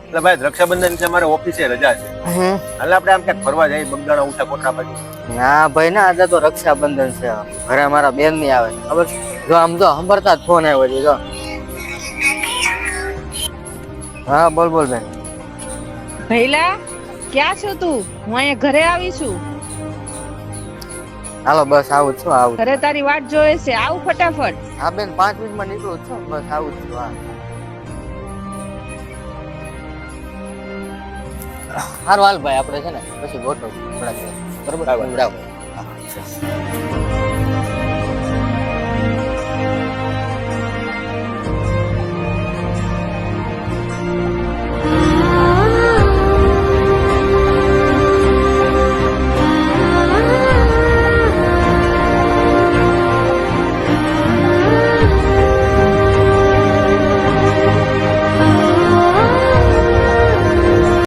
એટલે ભાઈ રક્ષાબંધન છે, અમારે ઓફિસે રજા છે. એટલે આપણે આમ ક્યાંક ફરવા જઈએ બગદાણા ઉઠા કોટડા બાજુ. ના ભાઈ ના, આજે તો રક્ષાબંધન છે. ઘરે મારા બેન ની આવે છે ખબર. જો આમ જો સાંભળતા જ ફોન આવ્યો છે. જો હા બોલ બોલ બેન. ભૈલા ક્યાં છો તું? હું અહીંયા ઘરે આવી છું. હાલો બસ આવું જ છું, આવું. ઘરે તારી વાટ જોવે છે, આવું ફટાફટ. હા બેન 5 મિનિટમાં નીકળું જ છું, બસ આવું જ છું. હા હારું હાલ ભાઈ, આપણે છે ને પછી ગોઠવ થોડાક બરોબર.